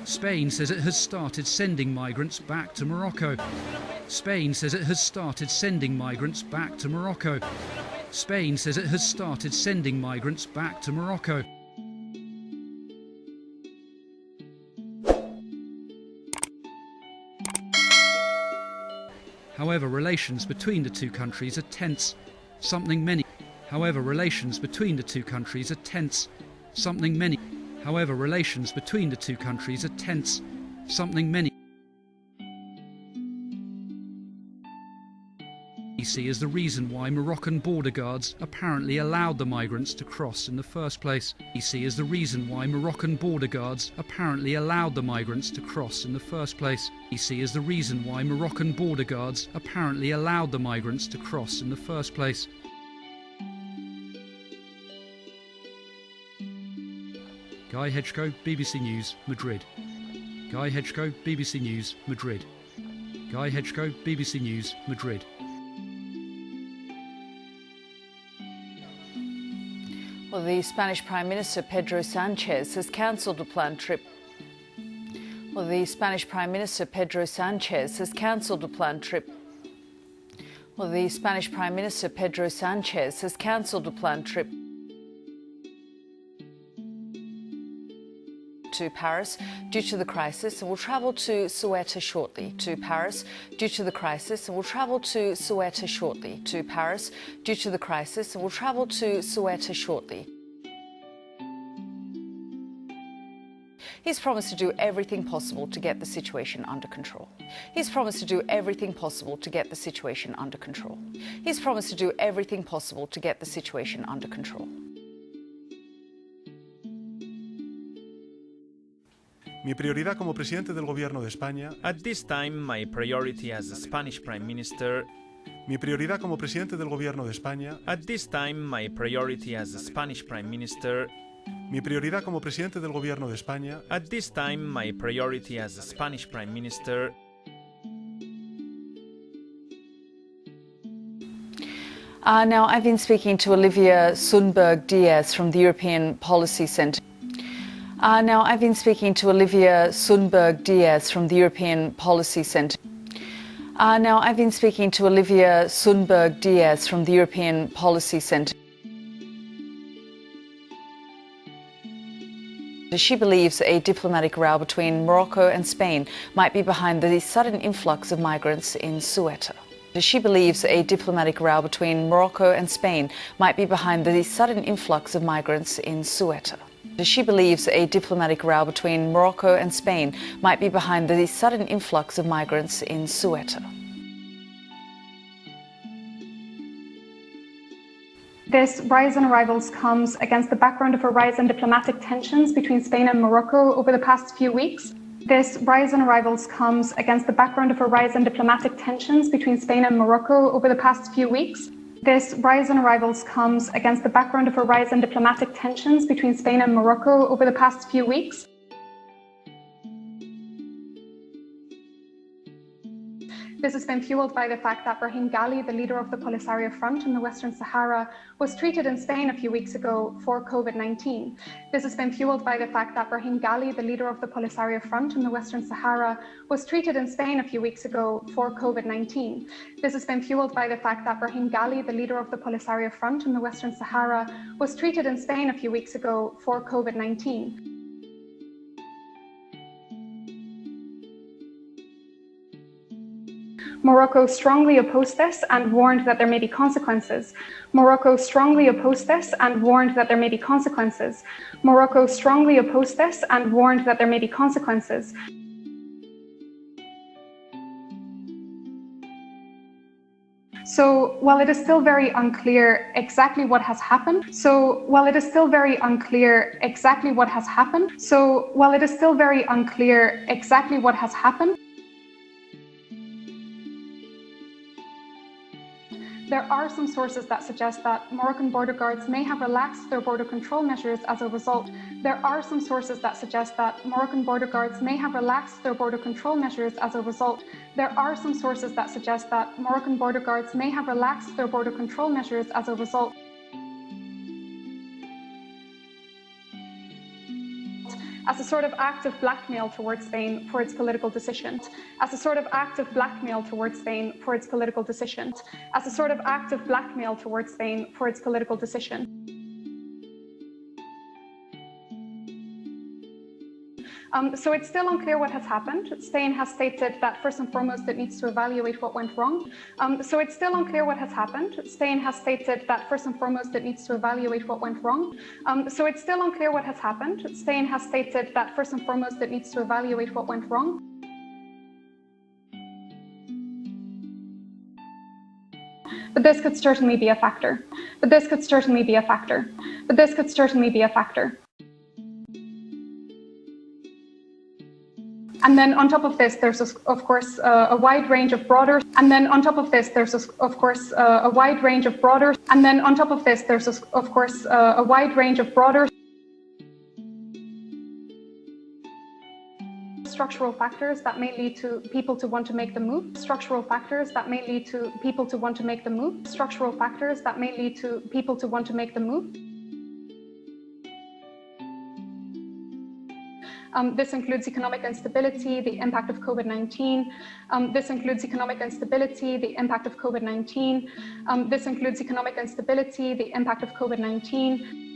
Spain says it has started sending migrants back to Morocco. Spain says it has started sending migrants back to Morocco. Spain says it has started sending migrants back to Morocco. However, relations between the two countries are tense, something many However, relations between the two countries are tense, something many However, relations between the two countries are tense, something many see as the reason why Moroccan border guards apparently allowed the migrants to cross in the first place. See as the reason why Moroccan border guards apparently allowed the migrants to cross in the first place. See as the reason why Moroccan border guards apparently allowed the migrants to cross in the first place. Guy Hedgecoe, BBC News, Madrid. Guy Hedgecoe, BBC News, Madrid. Guy Hedgecoe, BBC News, Madrid. Well, the Spanish Prime Minister Pedro Sanchez has cancelled a planned trip. Well, the Spanish Prime Minister Pedro Sanchez has cancelled a planned trip. Well, the Spanish Prime Minister Pedro Sanchez has cancelled a planned trip to Paris due to the crisis and will travel to Ceuta shortly. To Paris due to the crisis and will travel to Ceuta shortly. To Paris due to the crisis and will travel to Ceuta shortly. He's promised to do everything possible to get the situation under control. He's promised to do everything possible to get the situation under control. He's promised to do everything possible to get the situation under control. Mi prioridad como presidente del Gobierno de España. At this time, my priority as the Spanish Prime Minister. Mi prioridad como presidente del Gobierno de España. At this time, my priority as the Spanish Prime Minister. Mi prioridad como presidente del Gobierno de España. At this time, my priority as the Spanish Prime Minister. Now, I've been speaking to Olivia Sundberg Diaz from the European Policy Centre. Now, I've been speaking to Olivia Sundberg Diaz from the European Policy Centre. Now, I've been speaking to Olivia Sundberg Diaz from the European Policy Centre. She believes a diplomatic row between Morocco and Spain might be behind the sudden influx of migrants in Ceuta. She believes a diplomatic row between Morocco and Spain might be behind the sudden influx of migrants in Ceuta. She believes a diplomatic row between Morocco and Spain might be behind the sudden influx of migrants in Ceuta. This rise in arrivals comes against the background of a rise in diplomatic tensions between Spain and Morocco over the past few weeks. This rise in arrivals comes against the background of a rise in diplomatic tensions between Spain and Morocco over the past few weeks. This rise in arrivals comes against the background of a rise in diplomatic tensions between Spain and Morocco over the past few weeks. This has been fueled by the fact that Brahim Ghali, the leader of the Polisario Front in the Western Sahara, was treated in Spain a few weeks ago for COVID-19. This has been fueled by the fact that Brahim Ghali, the leader of the Polisario Front in the Western Sahara, was treated in Spain a few weeks ago for COVID-19. This has been fueled by the fact that Brahim Ghali, the leader of the Polisario Front in the Western Sahara, was treated in Spain a few weeks ago for COVID-19. Morocco strongly opposed this and warned that there may be consequences. Morocco strongly opposed this and warned that there may be consequences. Morocco strongly opposed this and warned that there may be consequences. So while it is still very unclear exactly what has happened, there are some sources that suggest that Moroccan border guards may have relaxed their border control measures as a result. There are some sources that suggest that Moroccan border guards may have relaxed their border control measures as a result. There are some sources that suggest that Moroccan border guards may have relaxed their border control measures as a result. as a sort of act of blackmail towards Spain for its political decision, as a sort of act of blackmail towards Spain for its political decision, as a sort of act of blackmail towards Spain for its political decision. So it's still unclear what has happened. Spain has stated that first and foremost it needs to evaluate what went wrong. So it's still unclear what has happened. Spain has stated that first and foremost it needs to evaluate what went wrong. So it's still unclear what has happened. Spain has stated that first and foremost it needs to evaluate what went wrong. But this could certainly be a factor. But this could certainly be a factor. But this could certainly be a factor. And then on top of this, there's of course a wide range of broader. And then on top of this, there's of course a wide range of broader. And then on top of this, there's of course a wide range of broader structural factors that may lead to people to want to make the move. Structural factors that may lead to people to want to make the move. Structural factors that may lead to people to want to make the move. This includes economic instability, the impact of COVID-19. This includes economic instability, the impact of COVID-19. This includes economic instability, the impact of COVID-19.